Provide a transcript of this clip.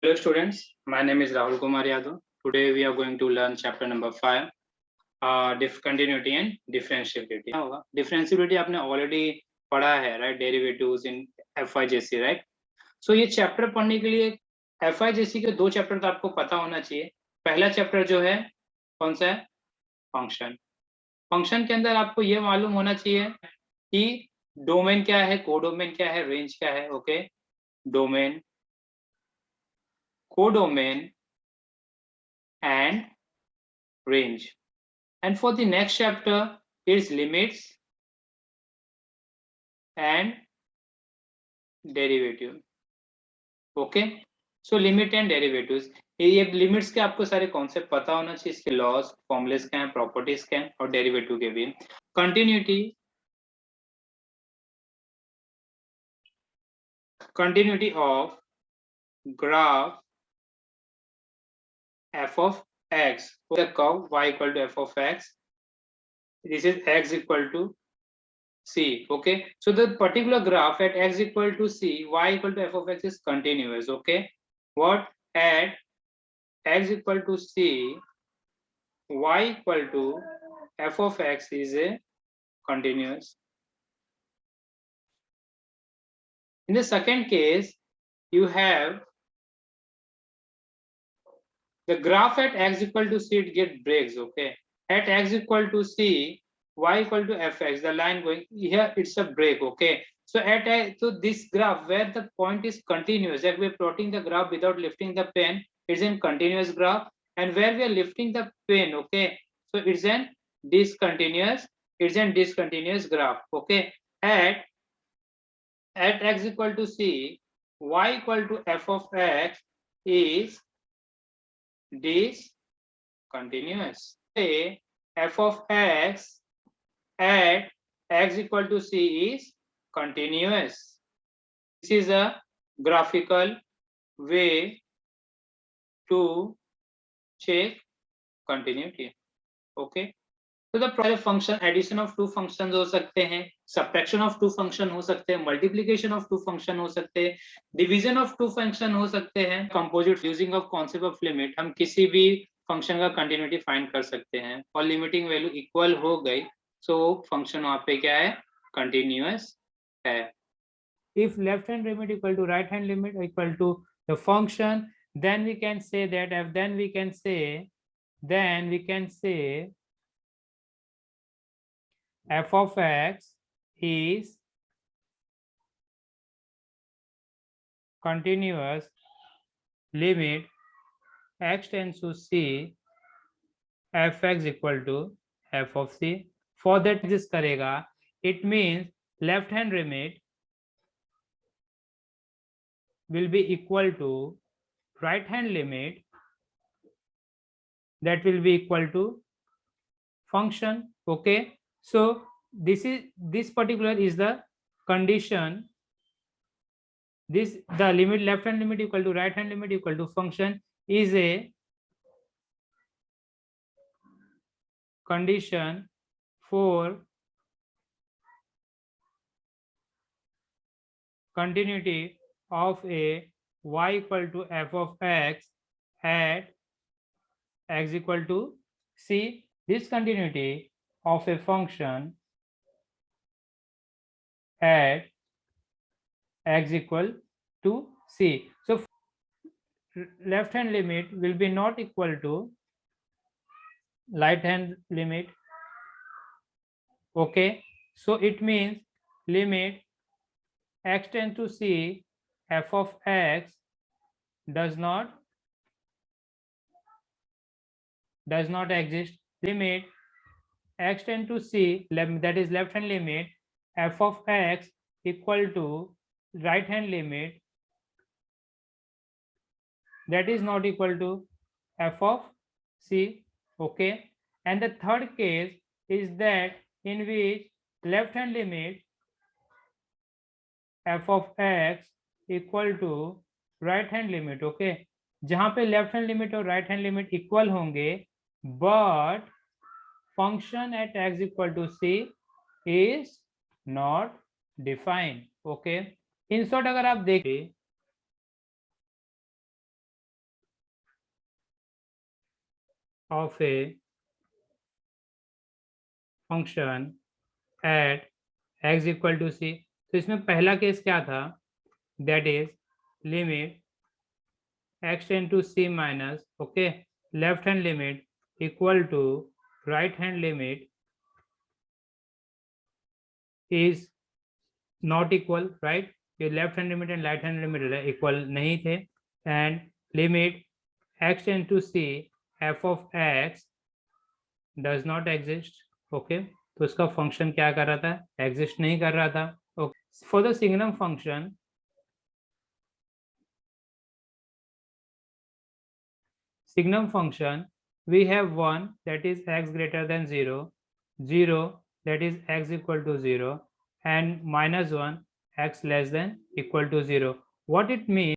Hello students, my name is Rahul Kumar Yadav. Today we are going to learn chapter number 5, continuity and differentiability. Differentiability आपने already पढ़ा है, right? Derivatives in FIJC, right? So ये chapter पढ़ने के लिए FIJC के 2 chapter तो आपको पता होना चाहिए। पहला चैप्टर जो है कौन सा है? फंक्शन। फंक्शन के अंदर आपको ये मालूम होना चाहिए कि डोमेन क्या है, कोडोमेन क्या है, रेंज क्या है, okay? Domain, codomain and range. And for the next chapter is limits and derivative. Okay, so limit and derivatives. ये लिमिट्स के आपको सारे कॉन्सेप्ट पता होना चाहिए, इसके लॉस, फॉर्मूलेस क्या हैं, प्रॉपर्टीज क्या हैं और डेरिवेटिव के भी। continuity of graph f of x, the curve y equal to f of x, this is x equal to c. Okay, so the particular graph at x equal to c, y equal to f of x is continuous. Okay, what at x equal to c, y equal to f of x is a continuous. In the second case, you have the graph at x equal to c, it get breaks. Okay, at x equal to c, y equal to fx, the line going here, it's a break. Okay, so so this graph where the point is continuous, like we're plotting the graph without lifting the pen, it's in continuous graph, and where we are lifting the pen, okay, so it's an discontinuous graph. Okay, at x equal to c, y equal to f of x is discontinuous. Say f of x at x equal to c is continuous. This is a graphical way to check continuity. Okay, तो the function addition of two functions हो सकते हैं, subtraction of two function हो सकते हैं, multiplication of two function हो सकते हैं, division of two function हो सकते हैं, composite using of concept of limit हम किसी भी फंक्शन का कंटिन्यूटी फाइंड कर सकते हैं और लिमिटिंग वैल्यू इक्वल हो गई सो फंक्शन वहां पे क्या है, कंटिन्यूअस है. If left hand limit equal to right hand limit equal to the function, then we can say that then we can say f of x is continuous limit x tends to c fx equal to f of c. For that exist करेगा, it means left hand limit will be equal to right hand limit, that will be equal to function. Okay, so this particular is the condition, this the limit left hand limit equal to right hand limit equal to function is a condition for continuity of a y equal to f of x at x equal to c. This continuity of a function at x equal to c. So left hand limit will be not equal to right hand limit. Okay, so it means limit x tends to c f of x does not exist. Limit x tends to c, that is left hand limit, f of x equal to right hand limit, that is not equal to f of c. Okay, and the third case is that in which left hand limit f of x equal to right hand limit. Okay, जहां पे left hand limit और right hand limit equal होंगे but function at x equal to c is not defined. Okay, in short अगर आप देखें of a function at x equal to c. तो इसमें पहला केस क्या था, that is limit x tend to c minus, okay, left hand limit equal to right hand limit is not equal, right? ये left hand limit and right hand limit equal नहीं थे, and limit x tend to c f of x does not exist, okay, तो इसका function क्या कर रहा था, exist नहीं कर रहा था, okay. For the signum function we have one that is x greater than 0, 0 that is x equal to 0, and -1 x less than equal to 0. What it means,